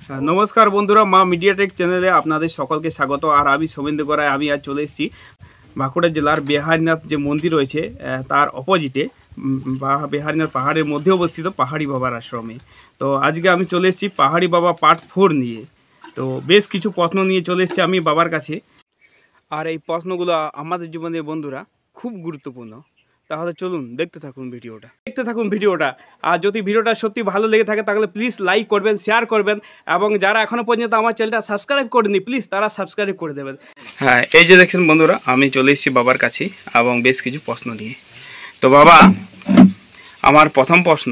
नमस्कार बंधुरा मा मीडियाटेक चैनेले आपनादेर सकलके स्वागत। और आमी सोमेंद्र गड़ाई आमी आज चले एसेछि बाँकुड़ा जिलार बिहारीनाथ जो मंदिर रयेछे तार अपोजिटे बिहारीनाथ पहाड़ेर मध्य अवस्थित पहाड़ी बाबार आश्रमे। तो आज के आमी चले एसेछि पहाड़ी बाबा पार्ट 4 निये। तो बेश किछु प्रश्न निये चले एसेछि आमी बाबार काछे। और এই প্রশ্নগুলো আমাদের জীবনের বন্ধুরা খুব গুরুত্বপূর্ণ। তাহলে চলুন দেখতে থাকুন ভিডিওটা। আর যদি ভিডিওটা সত্যি ভালো লেগে থাকে তাহলে প্লিজ লাইক করবেন, শেয়ার করবেন এবং যারা এখনো পর্যন্ত আমার চ্যানেলটা সাবস্ক্রাইব করেননি প্লিজ তারা সাবস্ক্রাইব করে দেবেন। হ্যাঁ, এই যে দেখছেন বন্ধুরা আমি চলে এসেছি বাবার কাছে এবং বেশ কিছু প্রশ্ন নিয়ে। তো বাবা, আমার প্রথম প্রশ্ন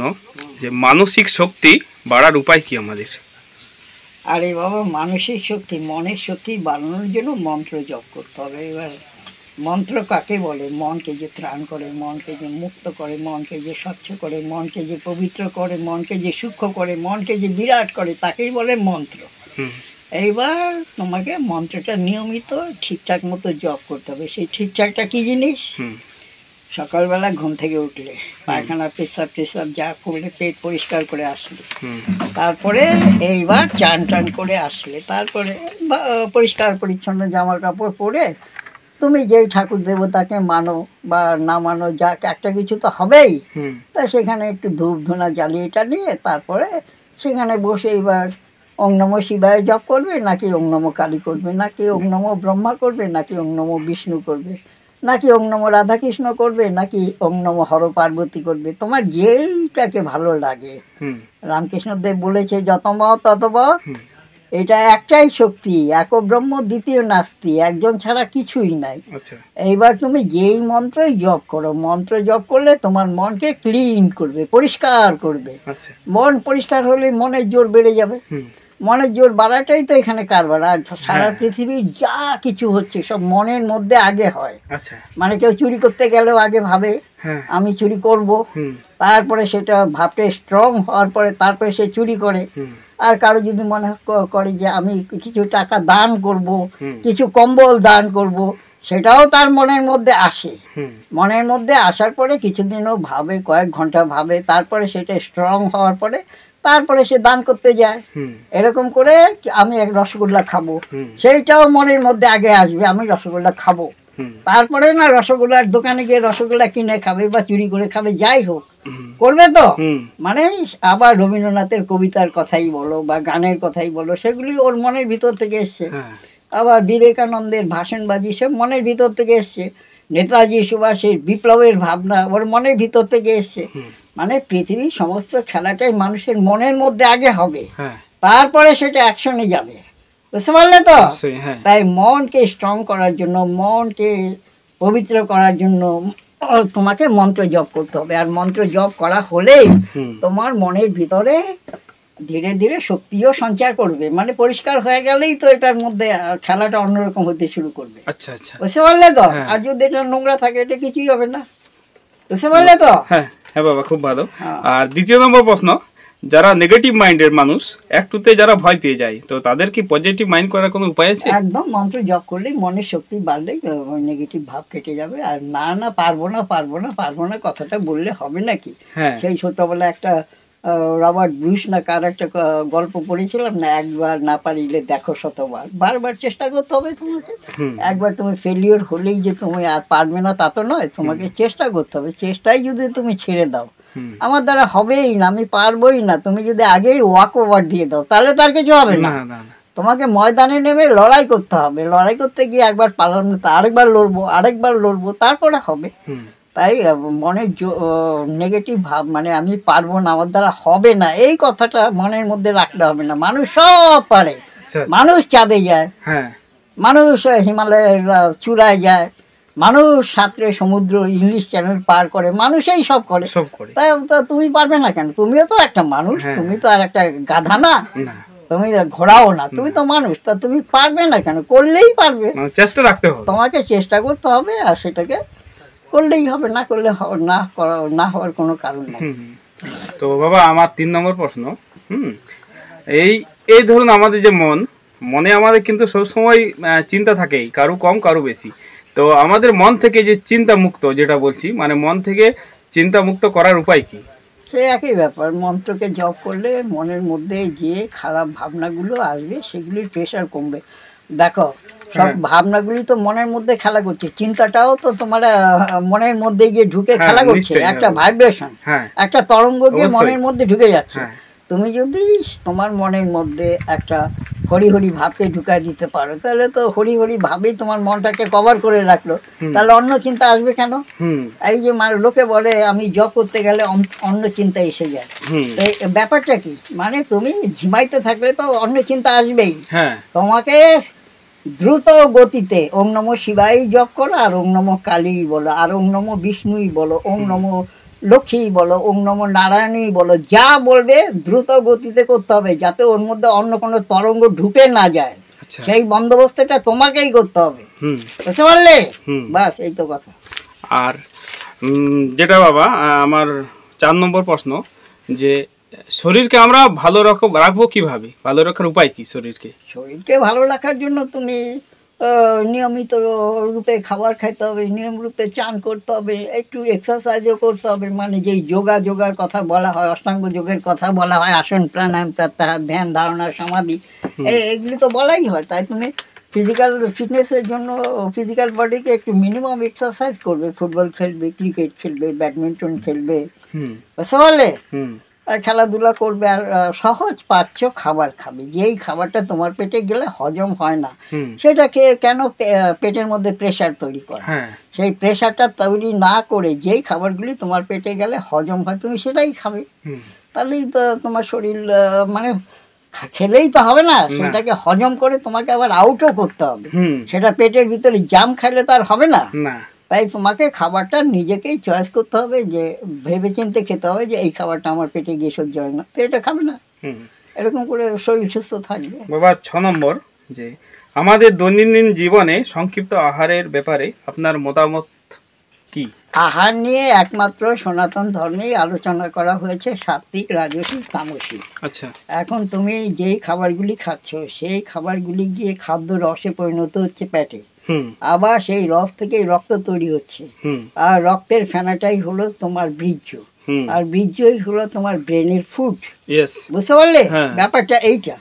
যে মানসিক শক্তি বাড়ার উপায় কি আমাদের? আরে বাবা, মানসিক শক্তি মনের শক্তি বাড়ানোর জন্য মন্ত্র জপ করতে হবে। এবার মন্ত্র কাকে বলে? মনকে যে ত্রাণ করে, মনকে যে মুক্ত করে, মনকে যে স্বচ্ছ করে, মনকে যে পবিত্র করে, মনকে যে সূক্ষ্ম করে, মনকে যে বিরাট করে তাকেই বলে মন্ত্র। এইবার তোমাকে মন্ত্রটা নিয়মিত ঠিকঠাক মতো জপ করতে হবে। সেই ঠিকঠাকটা কি জিনিস? সকালবেলা ঘুম থেকে উঠলে পায়খানা পেশাব যা করলে পেট পরিষ্কার করে আসলে, তারপরে এইবার চান টান করে আসলে, তারপরে পরিষ্কার পরিচ্ছন্ন জামা কাপড় পরে তুমি যেই ঠাকুর দেবতাকে মানো বা না মানো, যাক একটা কিছু তো হবেই, তা সেখানে একটু ধূপ ধুনা জ্বালিয়ে টালিয়ে তারপরে সেখানে বসে এবার ওং নমঃ শিবায় জপ করবে, নাকি ওং নমঃ কালী করবে, নাকি ওং নমঃ ব্রহ্মা করবে, নাকি ওং নমঃ বিষ্ণু করবে, নাকি ওং নমঃ রাধাকৃষ্ণ করবে, নাকি ওং নমঃ হর পার্বতী করবে, তোমার যেইটাকে ভালো লাগে। রামকৃষ্ণদেব বলেছে যত মত তত পথ। এটা একটাই শক্তি, এক ব্রহ্ম দ্বিতীয় নাস্তি, একজন ছাড়া কিছুই নাই। এইবার তুমি যেই মন্ত্রই জপ করো, মন্ত্র জপ করলে তোমার মনকে ক্লিন করবে, পরিষ্কার করবে। মন পরিষ্কার হলে মনের জোর বেড়ে যাবে। মনের জোর বাড়াটাই তো এখানে কারবার। আর সারা পৃথিবীর যা কিছু হচ্ছে সব মনের মধ্যে আগে হয়। মানে কেউ চুরি করতে গেলেও আগে ভাবে আমি চুরি করব, তারপরে সেটা ভাবতে স্ট্রং হওয়ার পরে তারপরে সে চুরি করে। আর কারো যদি মনে করে যে আমি কিছু টাকা দান করব, কিছু কম্বল দান করব, সেটাও তার মনের মধ্যে আসে। মনের মধ্যে আসার পরে কিছুদিনও ভাবে, কয়েক ঘন্টা ভাবে, তারপরে সেটা স্ট্রং হওয়ার পরে তারপরে সে দান করতে যায়। এরকম করে আমি এক রসগোল্লা খাবো, সেইটাও মনের মধ্যে আগে আসবে আমি রসগোল্লা খাবো। তারপরে না রসগোল্লার দোকানে গিয়ে রসগোল্লা কিনে খাবে বা চুরি করে খাবে, যাই হোক করবে তো। মানে আবার রবীন্দ্রনাথের কবিতার কথাই বলো বা গানের কথাই বলো, সেগুলি ওর মনের ভিতর থেকে এসছে। আবার বিবেকানন্দের ভাষণবাজি সব মনের ভিতর থেকে এসছে। নেতাজি সুভাষের বিপ্লবের ভাবনা ওর মনের ভিতর থেকে এসছে। মানে পৃথিবীর সমস্ত খেলাটাই মানুষের মনের মধ্যে আগে হবে, তারপরে সেটা অ্যাকশনে যাবে। বুঝতে পারলে তো? তাই মনকে স্ট্রং করার জন্য, মনকে পবিত্র করার জন্য তোমাকে মন্ত্র জপ করতে হবে। আর মন্ত্র জপ করা হলেই তোমার মনের ভিতরে ধীরে ধীরে শক্তিও সঞ্চার করবে। মানে পরিষ্কার হয়ে গেলেই তো এটার মধ্যে খেলাটা অন্যরকম হতে শুরু করবে। বুঝতে পারলে তো? আর যদি এটা নোংরা থাকে এটা কিছুই হবে না। বুঝতে পারলে তো? হ্যাঁ বাবা, খুব ভালো। আর দ্বিতীয় নম্বর প্রশ্ন, যারা নেগেটিভ মাইন্ডের মানুষ, একটুতে যারা ভয় পেয়ে যায়, তো তাদের কি পজিটিভ মাইন্ড করার কোনো উপায় আছে? একদম, মন্ত্র জপ করলেই মনের শক্তি বাড়লেই নেগেটিভ ভাব কেটে যাবে। আর না পারবো না কথাটা বললে হবে নাকি? সেই ছোটবেলা একটা রবার্ট ব্রুস না কার একটা গল্প পড়েছিলাম না, একবার না পারিলে দেখো শতবার। বারবার চেষ্টা করতে হবে তোমাকে। একবার তুমি ফেলিওর হলেই যে তুমি আর পারবে না তা তো নয়, তোমাকে চেষ্টা করতে হবে। চেষ্টাই যদি তুমি ছেড়ে দাও আমার দ্বারা হবেই না, আমি পারবোই না, তুমি যদি আগেই ওয়াক ওভার দিয়ে দাও তাহলে তার কিছু হবে না। তোমাকে ময়দানে নেমে লড়াই করতে হবে। লড়াই করতে গিয়ে একবার পারলাম না, আরেকবার লড়বো, তারপরে হবে। তাই মনের নেগেটিভ ভাব মানে আমি পারবো না, আমার দ্বারা হবে না, এই কথাটা মনের মধ্যে রাখতে হবে না। মানুষ সব পারে। মানুষ চাঁদে যায়, মানুষ হিমালয়ের চূড়ায় যায়, মানুষ সাঁতরে সমুদ্র ইংলিশ চ্যানেল পার করে, মানুষই সব করে। তাই তুমি পারবে না কেন? তুমিও তো একটা মানুষ, তুমি তো আর একটা গাধা না, তুমি ঘোড়াও না, তুমি তো মানুষ। তা তুমি পারবে না কেন? করলেই পারবে, চেষ্টা রাখতে হবে, তোমাকে চেষ্টা করতে হবে। আর সেটাকে করলেই হবে, না করলে না হওয়ার কোনো কারণ নেই। তো বাবা, আমার 3 নম্বর প্রশ্ন, এই ধরুন আমাদের যে মনে আমাদের কিন্তু সবসময় চিন্তা থাকেই, কারো কম কারো বেশি। তো আমাদের মন থেকে যে চিন্তা মুক্ত যেটা বলছি, মানে মন থেকে চিন্তা মুক্ত করার উপায় কি? সে একই ব্যাপার, মন্ত্রকে জপ করলে মনের মধ্যে যে খারাপ ভাবনাগুলো আসবে সেগুলির প্রেশার কমবে। দেখো সব ভাবনাগুলি তো মনের মধ্যে খেলা করছে, চিন্তাটাও তো তোমার মনের মধ্যে গিয়ে ঢুকে খেলা করছে, একটা ভাইব্রেশন, একটা তরঙ্গ গিয়ে মনের মধ্যে ঢুকে যাচ্ছে। তুমি যদি তোমার মনের মধ্যে একটা হরি হরি ভাবকে ঢুকাই দিতে পারো, তাহলে তো হরি হরি ভাবেই তোমার মনটাকে কভার করে রাখলো, তাহলে অন্য চিন্তা আসবে কেন? এই যে লোকে বলে আমি জব করতে গেলে অন্য চিন্তা এসে যায়, ব্যাপারটা কি? মানে তুমি ঝিমাইতে থাকলে তো অন্য চিন্তা আসবেই। তোমাকে দ্রুত গতিতে ওম নমঃ শিবাই জপ করো, আর ওম নমঃ কালী বলো, আর ওম নমঃ বিষ্ণুই বলো, ওম নমঃ লক্ষ্মী বলো, ওম নমঃ নারায়ণই বলো, যা বলবে দ্রুত গতিতে করতে হবে, যাতে ওর মধ্যে অন্য কোনো তরঙ্গ ঢুকে না যায়। সেই বন্দোবস্তটা তোমাকেই করতে হবে, বুঝতে পারলে? বাস এই তো কথা। আর যেটা বাবা আমার 4 নম্বর প্রশ্ন, যে শরীরকে আমরা ভালো রাখবো কিভাবে? ভালো রাখার উপায় কি? শরীরকে ভালো রাখার জন্য তুমি নিয়মিত রূপে খাবার খাইতে হবে, নিয়ম রূপে চান করতে হবে, একটু এক্সারসাইজও করতে হবে। মানে যেই যোগার কথা বলা হয়, অষ্টাঙ্গ যোগের কথা বলা হয়, আসন প্রাণায়াম প্রত্যাহার ধ্যান ধারণা সমাধি, এগুলি তো বলাই হয়। তাই তুমি ফিজিক্যাল ফিটনেসের জন্য ফিজিক্যাল বডিকে একটু মিনিমাম এক্সারসাইজ করবে, ফুটবল খেলবে, ক্রিকেট খেলবে, ব্যাডমিন্টন খেলবে, বুঝতে পারলে? আর খেলাধুলা করবে, আর সহজ পাচ্য খাবার খাবে। যেই খাবারটা তোমার পেটে গেলে হজম হয় না, সেটাকে কেন পেটের মধ্যে প্রেশার তৈরি করে? সেই প্রেশারটা তৈরি না করে যেই খাবারগুলি তোমার পেটে গেলে হজম হয়, তুমি সেটাই খাবে। তাহলেই তো তোমার শরীর, মানে খেলেই তো হবে না, সেটাকে হজম করে তোমাকে আবার আউটও করতে হবে। সেটা পেটের ভিতরে জাম খাইলে তো আর হবে না। তাই তোমাকে খাবারটা নিজেকেই চয়েস করতে হবে, যে ভেবে চিন্তে খেতে হবে যে এই খাবারটা আমার পেটে গিয়ে সহ্য হয় না, তো এটা খাবে না। এরকম করে শরীর সুস্থ থাকবে। বাবা 6 নম্বর, যে আমাদের দৈনন্দিন জীবনে সংক্ষিপ্ত আহারের ব্যাপারে আপনার মতামত কি? আহার নিয়ে একমাত্র সনাতন ধর্মেই আলোচনা করা হয়েছে সাত্বিক, রাজসিক, তামসিক। আচ্ছা, এখন তুমি যেই খাবারগুলি খাচ্ছ সেই খাবারগুলি গিয়ে খাদ্য রসে পরিণত হচ্ছে পেটে, আবার সেই রস থেকেই রক্ত তৈরি হচ্ছে, আর রক্তের ফেনাটাই হলো তোমার বীর্য, আর বীর্যই হলো তোমার ব্রেনের ফুড। বুঝতে পারলে ব্যাপারটা এইটা?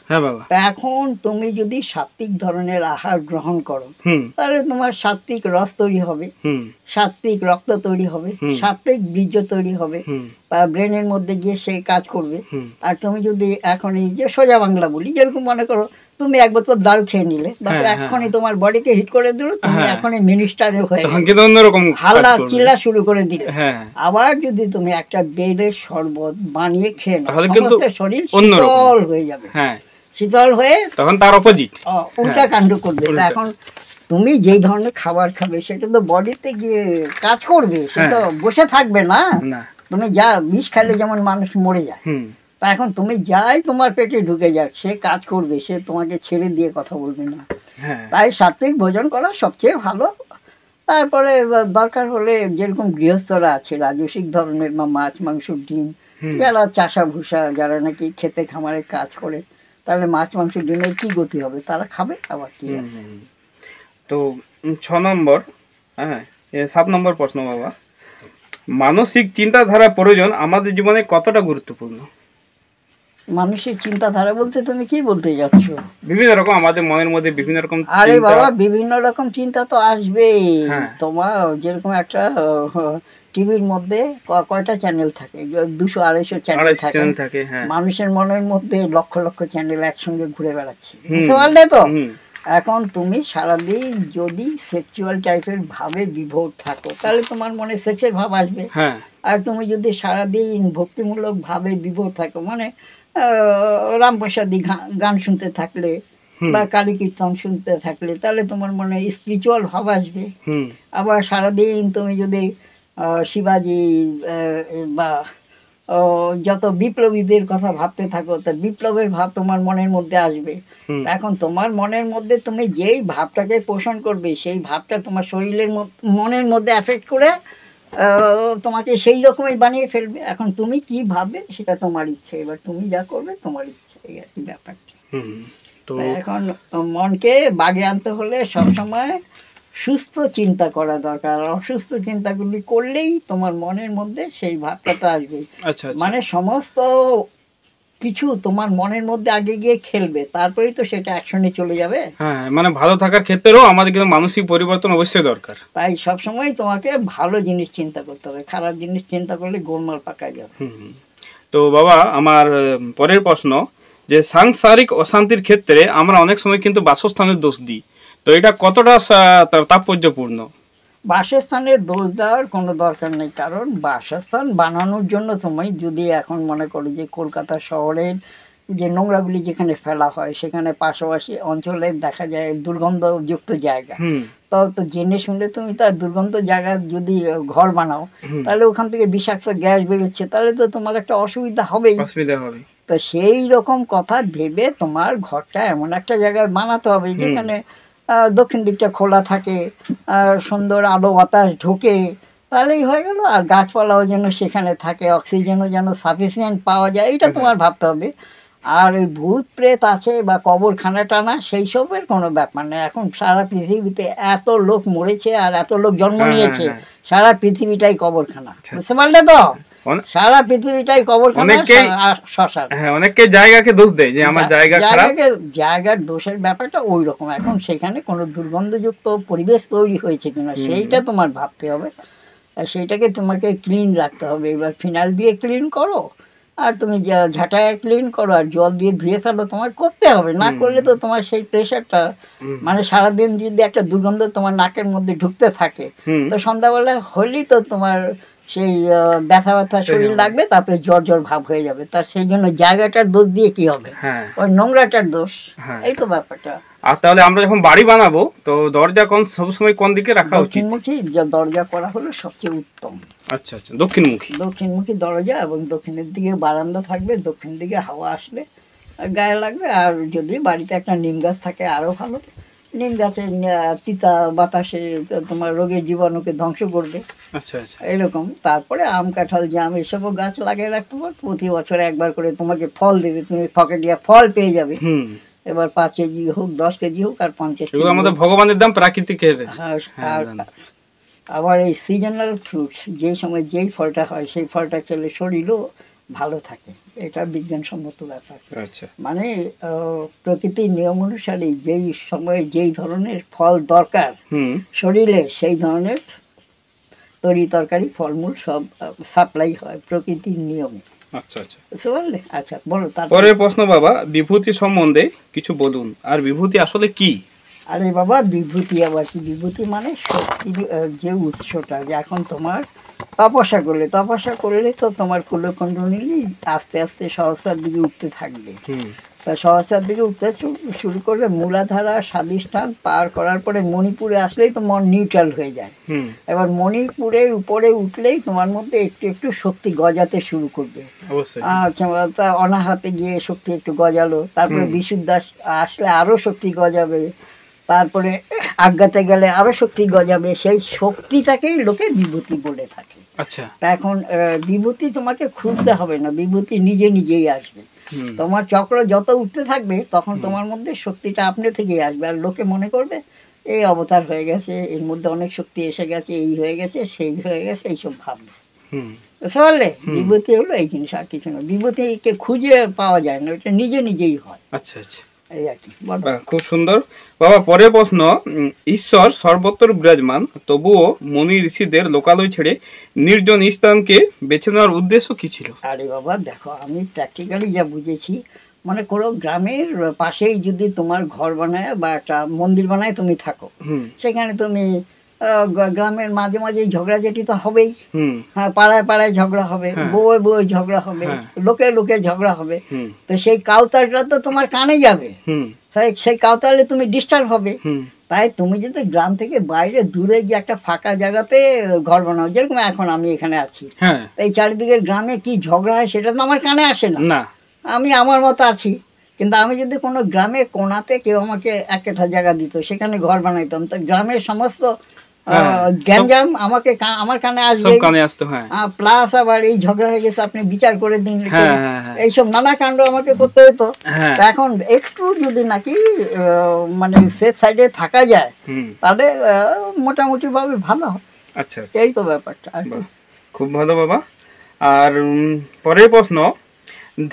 এখন তুমি যদি সাত্বিক ধরনের আহার গ্রহণ করো, তাহলে তোমার সাত্বিক রস তৈরি হবে, সাত্বিক রক্ত তৈরি হবে, সাত্বিক বীর্য তৈরি হবে, ব্রেনের মধ্যে গিয়ে সে কাজ করবে। আর তুমি যদি এখন এই যে সোজা বাংলা বলি, যেরকম মনে করো তুমি এক বোতল দারু খেয়ে নিলে, এখনই তোমার বডিকে হিট করে দিল, তুমি এখনই মিনিস্টার হয়ে হাল্লা চিল্লা শুরু করে দিলে। আবার যদি তুমি একটা বেলের শরবত বানিয়ে খেয়ে নাও, শরীর শীতল হয়ে যাবে, শীতল হয়ে তখন তার অপোজিট উল্টা কাণ্ড করবে। এখন তুমি যেই ধরনের খাবার খাবে সেটা তো বডিতে গিয়ে কাজ করবে, সেটা বসে থাকবে না। তুমি যা বিষ খাইলে যেমন মানুষ মরে যায়, তা এখন তুমি যাই তোমার পেটে ঢুকে যাক, সে কাজ করবে, সে তোমাকে ছেড়ে দিয়ে কথা বলবে না। তাই সাত্বিক ভোজন করা সবচেয়ে ভালো। তারপরে দরকার হলে যেরকম গৃহস্থরা আছে রাজসিক ধরনের, বা মাছ মাংস ডিম, যারা চাষা ভুষা, যারা নাকি খেতে খামারে কাজ করে, তাহলে মাছ মাংস ডিমের কি গতি হবে, তারা খাবে। আবার কি আছে? তো 6 নম্বর, 7 নম্বর প্রশ্ন বাবা, মানসিক চিন্তাধারা প্রয়োজন আমাদের জীবনে কতটা গুরুত্বপূর্ণ? মানসিক চিন্তাধারা বলতে তুমি কি বলতে যাচ্ছ? বিভিন্ন রকম আমাদের মনের মধ্যে বিভিন্ন রকম। আরে বাবা, বিভিন্ন রকম চিন্তা তো আসবেই। তোমার যেরকম একটা টিভির মধ্যে কয়টা চ্যানেল থাকে, 200-250 চ্যানেল থাকে। মানুষের মনের মধ্যে লক্ষ লক্ষ চ্যানেল একসঙ্গে ঘুরে বেড়াচ্ছে, বুঝতে পারলে তো? এখন তুমি সারাদিন যদি সেক্সুয়াল টাইপের ভাবে বিভোর থাকো, তাহলে তোমার মনে সেক্সের ভাব আসবে। আর তুমি যদি সারাদিন ভক্তিমূলক ভাবে বিভোর থাকো, মানে রামপ্রসাদী গান শুনতে থাকলে বা কালী কীর্তন শুনতে থাকলে, তাহলে তোমার মনে স্পিরিচুয়াল ভাব আসবে। আবার সারাদিন তুমি যদি শিবাজি বা যত বিপ্লবীদের কথা ভাবতে থাকো, তা বিপ্লবের ভাব তোমার মনের মধ্যে আসবে। এখন তোমার মনের মধ্যে তুমি যেই ভাবটাকে পোষণ করবে, সেই ভাবটা তোমার শরীরের মনের মধ্যে এফেক্ট করে তোমাকে সেই রকমই বানিয়ে ফেলবে। এখন তুমি কি ভাববে সেটা তোমার ইচ্ছে, এবার তুমি যা করবে তোমার ইচ্ছে, এই আর কি ব্যাপারটা। এখন মনকে বাগে আনতে হলে সবসময় সুস্থ চিন্তা করা দরকার। অসুস্থ চিন্তাগুলি করলেই তোমার মনের মধ্যে সেই ভাবটা তো আসবে। আচ্ছা আচ্ছা। মানে সমস্ত কিছু তোমার মনের মধ্যে আগে গিয়ে খেলবে, তারপরেই তো সেটা অ্যাকশনে চলে যাবে। হ্যাঁ, মানে ভালো থাকার ক্ষেত্রেও আমাদের কিন্তু মানসিক পরিবর্তন অবশ্যই দরকার। তাই সবসময় তোমাকে ভালো জিনিস চিন্তা করতে হবে, খারাপ জিনিস চিন্তা করলে গোলমাল পাকা যাবে। তো বাবা, আমার পরের প্রশ্ন, যে সাংসারিক অশান্তির ক্ষেত্রে আমরা অনেক সময় কিন্তু বাসস্থানের দোষ দিই, তো এটা কতটা তাৎপর্যপূর্ণ? বাসস্থানের দোষ দেওয়ার কোনো দরকার নেই, কারণ বাসস্থান বানানোর জন্য তুমি যদি এখন মনে করো যে কলকাতা শহরের যে নোংরাগুলি যেখানে ফেলা হয় সেখানে পাশাপাশি অঞ্চলে দেখা যায় দুর্গন্ধযুক্ত জায়গা, তো জেনে শুনে তুমি তার দুর্গন্ধ জায়গা যদি ঘর বানাও তাহলে ওখান থেকে বিষাক্ত গ্যাস বেরোচ্ছে, তাহলে তো তোমার একটা অসুবিধা হবেই। তো সেই রকম কথা ভেবে তোমার ঘরটা এমন একটা জায়গায় বানাতে হবে যেখানে দক্ষিণ দিকটা খোলা থাকে, সুন্দর আলো বাতাস ঢোকে, তাহলেই হয়ে গেল। আর গাছপালাও যেন সেখানে থাকে, অক্সিজেনও যেন সাফিসিয়েন্ট পাওয়া যায়, এটা তোমার ভাবতে হবে। আর ওই ভূত প্রেত আছে বা কবরখানা টানা সেই সবের কোনো ব্যাপার নেই। এখন সারা পৃথিবীতে এত লোক মরেছে আর এত লোক জন্ম নিয়েছে, সারা পৃথিবীটাই কবরখানা, বুঝতে পারলে তো? সারা পৃথিবীটাই কবরখানা, শ্মশান। অনেকে জায়গাকে দোষ দেয় যে আমার জায়গা খারাপ, জায়গার দোষের ব্যাপারটা ওই রকম। এখন সেখানে কোনো দুর্গন্ধযুক্ত পরিবেশ তৈরি হয়েছে কিনা সেইটা তোমার ভাবতে হবে, আর সেইটাকে তোমাকে ক্লিন রাখতে হবে। এবার ফিনাইল দিয়ে ক্লিন করো, আর তুমি ঝাঁটায় ক্লিন করো, আর জল দিয়ে ধুয়ে ফেলো, তোমার করতে হবে। না করলে তো তোমার সেই প্রেশারটা, মানে সারাদিন যদি একটা দুর্গন্ধ তোমার নাকের মধ্যে ঢুকতে থাকে, তো সন্ধ্যাবেলা হলেই তো তোমার সেই ব্যথা ব্যথা শরীর লাগবে, তারপরে জ্বর জ্বর ভাব হয়ে যাবে। তার সেই জন্য জায়গাটার দোষ দিয়ে কি হবে, ওই নোংরাটার দোষ, এই তো ব্যাপারটা। আর তাহলে আমরা যখন বাড়ি বানাবো তো দরজা সবসময় কোন দিকে রাখা উচিত? দক্ষিণমুখী দরজা করা হলো সবচেয়ে উত্তম। আচ্ছা আচ্ছা, দক্ষিণমুখী দরজা, এবং দক্ষিণের দিকে বারান্দা থাকবে, দক্ষিণ দিকে হাওয়া আসলে গায়ে লাগবে। আর যদি বাড়িতে একটা নিম গাছ থাকে আরো ভালো, নিম গাছের তিতা বাতাসে তোমার রোগের জীবাণুকে ধ্বংস করবে। আচ্ছা আচ্ছা, এরকম। তারপরে আম কাঁঠাল জাম এসবও গাছ লাগিয়ে রাখতে পারো, প্রতি বছর একবার করে তোমাকে ফল দেবে, তুমি পকেটিয়া ফল পেয়ে যাবে। এবার 5 কেজি হোক, 10 কেজি হোক, আর 50 কেজি, আমাদের ভগবানের দাম, প্রাকৃতিকের। আবার এই সিজনাল ফ্রুটস, যেই সময় যেই ফলটা হয় সেই ফলটা খেলে শরীরও ভালো থাকে, এটা বিজ্ঞানসম্মত ব্যাপার। মানে প্রকৃতির নিয়ম অনুসারে যেই সময়ে যেই ধরনের ফল দরকার শরীরে, সেই ধরনের তরি তরকারি ফলমূল সব সাপ্লাই হয় প্রকৃতির নিয়মে। আচ্ছা আচ্ছা, বুঝতে পারলে? আচ্ছা বলো। পরের প্রশ্ন বাবা, বিভূতি সম্বন্ধে কিছু বলুন, আর বিভূতি আসলে কি? আরে বাবা, বিভূতি আবার কি? বিভূতি মানে শক্তির যে উৎসটা, যে এখন তোমার তপস্যা করলে তো তোমার কুলকুণ্ডলিনী আস্তে আস্তে সহস্রার দিকে উঠতে থাকবে। তা সহস্রার দিকে উঠতে শুরু করবে, মূলাধারা স্বাধিষ্ঠান পার করার পরে মণিপুরে আসলেই তো মন নিউট্রাল হয়ে যায়। এবার মণিপুরের উপরে উঠলেই তোমার মধ্যে একটু একটু শক্তি গজাতে শুরু করবে। আচ্ছা, তা অনাহাতে গিয়ে শক্তি একটু গজালো, তারপরে বিশুদ্ধাস আসলে আরো শক্তি গজাবে, তারপরে আজ্ঞাতে গেলে আরো শক্তি গজাবে। সেই শক্তিটাকেই লোকে বিভূতি বলে থাকে। আচ্ছা, তা এখন বিভূতি তোমাকে খুঁজতে হবে না, বিভূতি নিজে নিজেই আসবে। তোমার চক্র যত উঠতে থাকবে তখন তোমার মধ্যে শক্তিটা আপনি থেকেই আসবে, আর লোকে মনে করবে এই অবতার হয়ে গেছে, এর মধ্যে অনেক শক্তি এসে গেছে, এই হয়ে গেছে, সেই হয়ে গেছে, এইসব ভাববে। বুঝতে পারলে? বিভূতি হলো এই জিনিস, আর কিছু না। বিভূতিকে খুঁজে পাওয়া যায় না, ওটা নিজে নিজেই হয়। আচ্ছা আচ্ছা, খুব সুন্দর বাবা। পরের প্রশ্ন, ঈশ্বর সর্বত্র বিরাজমান, তবুও মুনি ঋষিদের লোকালয় ছেড়ে নির্জন স্থানকে বেছে নেওয়ার উদ্দেশ্য কি ছিল? আরে বাবা দেখো, আমি প্র্যাকটিক্যালি যা বুঝেছি, মানে কোনো গ্রামের পাশেই যদি তোমার ঘর বানায় বা একটা মন্দির বানায় তুমি থাকো, সেখানে তুমি গ্রামের মাঝে মাঝে ঝগড়াঝাটি তো হবেই। হ্যাঁ, পাড়ায় পাড়ায় ঝগড়া হবে, বউয়ে বউয়ে ঝগড়া হবে, লোকে লোকে ঝগড়া হবে। তো সেই কাউতালটা তো তোমার কানে যাবে, সেই কাউতালে তুমি ডিস্টার্ব হবে। তাই তুমি যদি গ্রাম থেকে বাইরে দূরে গিয়ে একটা ফাঁকা জায়গাতে ঘর বানাও, যেরকম এখন আমি এখানে আছি, এই চারিদিকের গ্রামে কি ঝগড়া হয় সেটা তো আমার কানে আসে না, আমি আমার মতো আছি। কিন্তু আমি যদি কোনো গ্রামের কোনাতে কেউ আমাকে একটা জায়গা দিত, সেখানে ঘর বানাইতাম, তো গ্রামের সমস্ত গ্যাঞ্জাম আমাকে আমার কানে সব আসবে, কানে আসতো। হ্যাঁ প্লাস আবার এই ঝগড়া হয়ে গেছে আপনি বিচার করে দিন, হ্যাঁ হ্যাঁ হ্যাঁ এইসব নানা কাণ্ড আমাকে করতে হতো। হ্যাঁ। তা এখন একটু যদি নাকি মানে সেফ সাইডে থাকা যায় হুম। তাহলে মোটামুটি ভাবে ভালো হয়। আচ্ছা আচ্ছা, এই তো ব্যাপারটা আর কি। বাহ, খুব ভালো বাবা। আর পরের প্রশ্ন,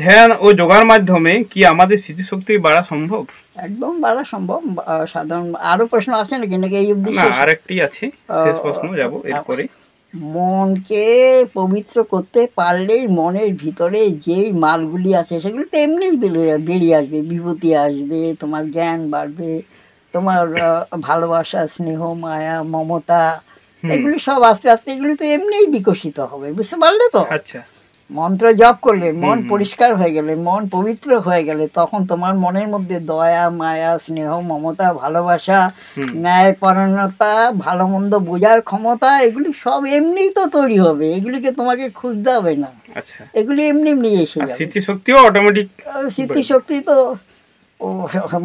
ধ্যান ও যোগার মাধ্যমে কি আমাদের স্মৃতিশক্তি বাড়া সম্ভব? একদম বাড়া সম্ভব। সাধারণ আরো প্রশ্ন আছে নাকি, নাকি এই অবধি না, শেষ? আরেকটি আছে, শেষ প্রশ্ন যাব এরপরে। মনকে পবিত্র করতে পারলেই মনের ভিতরে যেই মালগুলি আছে সেগুলো তো এমনিই বেরিয়ে আসবে, বিভূতি আসবে, তোমার জ্ঞান বাড়বে, তোমার ভালোবাসা, স্নেহ, মায়া, মমতা, এগুলি সব আস্তে আস্তে এগুলি তো এমনিই বিকশিত হবে, বুঝতে পারলে তো? আচ্ছা। মন্ত্র জপ করলে মন পরিষ্কার হয়ে গেলে, মন পবিত্র হয়ে গেলে, তখন তোমার মনের মধ্যে দয়া, মায়া, স্নেহ, মমতা, ভালোবাসা, ন্যায়পরায়ণতা, ভালো মন্দ বোঝার ক্ষমতা, এগুলি সব এমনিই তো তৈরি হবে, এগুলিকে তোমাকে খুঁজতে হবে না। আচ্ছা। এগুলি এমনি এমনি এসে যাবে। স্মৃতিশক্তিও অটোমেটিক, স্মৃতিশক্তি তো ও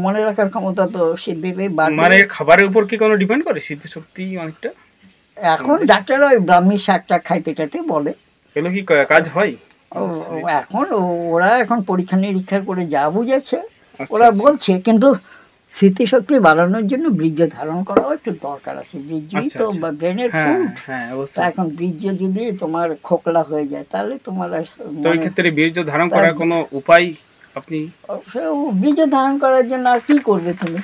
মনে রাখার ক্ষমতা তো সিদ্ধিতে বাড়বে। মানে খাবারের উপর কি কোনো ডিপেন্ড করে স্মৃতিশক্তি অনেকটা? এখন ডাক্তাররা ওই ব্রাহ্মী শাকটা খাইতে টাইতে বলে, এগুলো কি কাজ হয়? এখন ওরা এখন পরীক্ষা নিরীক্ষা করে যা বুঝেছে আচ্ছা, ওরা আচ্ছা। বলছে। কিন্তু স্মৃতিশক্তি বাড়ানোর জন্য বীর্য ধারণ করাও একটু দরকার আছে। বীর্যই আচ্ছা, তো আচ্ছা। ব্রেনের হ্যাঁ ফুড। হ্যাঁ, তা অবশ্যই। এখন বীর্য যদি তোমার খোকলা হয়ে যায় তাহলে তোমার আর তো এই ক্ষেত্রে বীর্য ধারণ করার কোনো উপায় আপনি? বীর্য ধারণ করার জন্য আর কি করবে তুমি?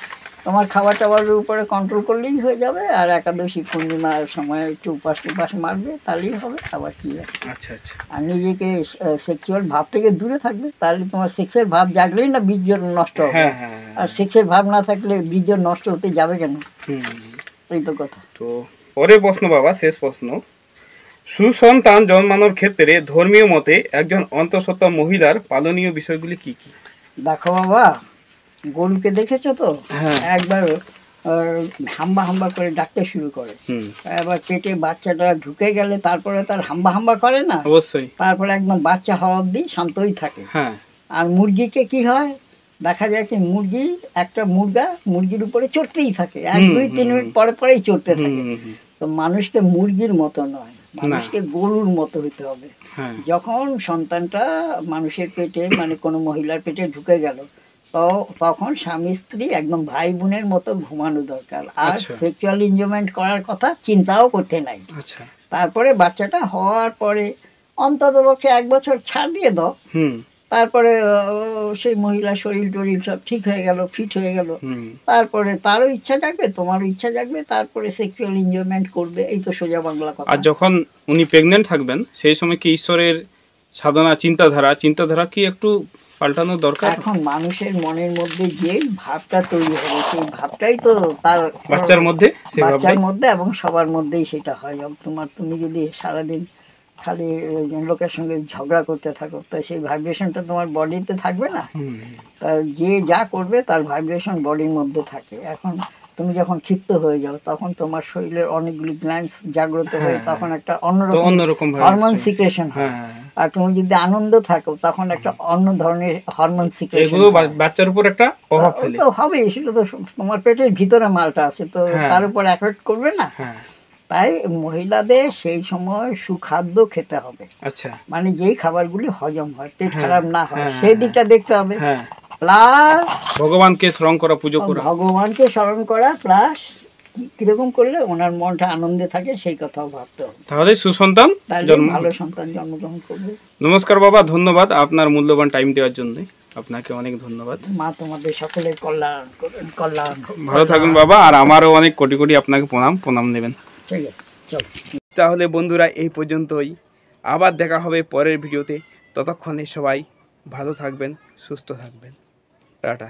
তোমার খাবার টাবারের উপরে কন্ট্রোল করলেই হয়ে যাবে, আর একাদশী পূর্ণিমার সময় একটু উপাস টুপাস মারবে, তাহলেই হবে। আবার কি আছে? আচ্ছা আচ্ছা। আর নিজেকে সেক্সুয়াল ভাব থেকে দূরে থাকবে, তাহলে তোমার সেক্সের ভাব জাগলেই না বীর্য নষ্ট হবে। হ্যাঁ হ্যাঁ। আর সেক্সের ভাব না থাকলে বীর্য নষ্ট হতে যাবে কেন? এই তো কথা। তো পরের প্রশ্ন বাবা, শেষ প্রশ্ন, সুসন্তান জন্মানোর ক্ষেত্রে ধর্মীয় মতে একজন অন্তঃসত্ত্বা মহিলার পালনীয় বিষয়গুলি কি কি? দেখো বাবা, গরুকে দেখেছো তো? হ্যাঁ। একবার হাম্বা হাম্বা করে ডাকতে শুরু করে, এবার পেটে বাচ্চাটা ঢুকে গেলে তারপরে তার হাম্বা হাম্বা করে না? অবশ্যই। তারপরে একদম বাচ্চা হওয়া অবধি শান্তই থাকে। হ্যাঁ। আর মুরগিকে কি হয়, দেখা যায় কি মুরগি, একটা মুরগা মুরগির উপরে চড়তেই থাকে, 1-2-3 মিনিট পরে পরেই চড়তে থাকে। তো মানুষকে মুরগির মতো নয়, মানুষকে গরুর মতো হইতে হবে। যখন সন্তানটা মানুষের পেটে, মানে কোনো মহিলার পেটে ঢুকে গেল, তো তখন স্বামী স্ত্রী একদম ভাই বোনের মতো ঘুমানো দরকার, আর সেক্সুয়াল এনজয়মেন্ট করার কথা চিন্তাও করতে নাই। তারপরে বাচ্চাটা হওয়ার পরে অন্তত পক্ষে 1 বছর ছাড় দিয়ে দাও, তারপরে সেই মহিলার শরীর টরিল সব ঠিক হয়ে গেল, ফিট হয়ে গেল, তারপরে তারও ইচ্ছা জাগবে, তোমারও ইচ্ছা জাগবে, তারপরে সেক্সুয়াল এনজয়মেন্ট করবে। এই তো সোজা বাংলা কথা। আর যখন উনি প্রেগনেন্ট থাকবেন সেই সময় কি ঈশ্বরের সাধনা, চিন্তাধারা কি একটু পাল্টানো দরকার? এখন মানুষের মনের মধ্যে যে ভাবটা তৈরি হবে, সেই ভাবটাই তো তার বাচ্চার মধ্যে এবং সবার মধ্যেই সেটা হয়। তুমি যদি সারাদিন খালি লোকের সঙ্গে ঝগড়া করতে থাকো, তো সেই ভাইব্রেশনটা তোমার বডিতে থাকবে না। তা যে যা করবে তার ভাইব্রেশন বডির মধ্যে থাকে। এখন তুমি যখন ক্ষিপ্ত হয়ে যাও, তখন তোমার শরীরের অনেকগুলি গ্ল্যান্ডস জাগ্রত হয়ে তখন একটা অন্যরকম হরমোন সিক্রেশন হয়। আর তুমি যদি আনন্দ থাকো, তখন একটা অন্য ধরনের হরমোন সিক্রেশন। এগুলো বাচ্চার উপর একটা প্রভাব ফেলে। তো হবে, সেটা তো তোমার পেটের ভিতরে মালটা আছে, তো তার উপর এফেক্ট করবে না? তাই মহিলাদের সেই সময় সুখাদ্য খেতে হবে। আচ্ছা। মানে যেই খাবারগুলি হজম হয়, পেট খারাপ না হয়, সেই দিকটা দেখতে হবে। প্লাস ভগবানকে স্মরণ করা, পুজো করা, ভগবানকে স্মরণ করা, প্লাস কিরকম করলে ওনার মনটা আনন্দে থাকে সেই কথাও ভাবতে হবে। তাহলে সুসন্তান ভালো সন্তান জন্মগ্রহণ করবে। নমস্কার বাবা, ধন্যবাদ আপনার মূল্যবান টাইম দেওয়ার জন্য। আপনাকে অনেক ধন্যবাদ। মা তোমাদের সকলের কল্যাণ করেন, কল্যাণ। ভালো থাকুন বাবা, আর আমারও অনেক কোটি কোটি আপনাকে প্রণাম নেবেন। ঠিক আছে, চলো। তাহলে বন্ধুরা, এই পর্যন্তই। আবার দেখা হবে পরের ভিডিওতে। ততক্ষণে সবাই ভালো থাকবেন, সুস্থ থাকবেন। টাটা।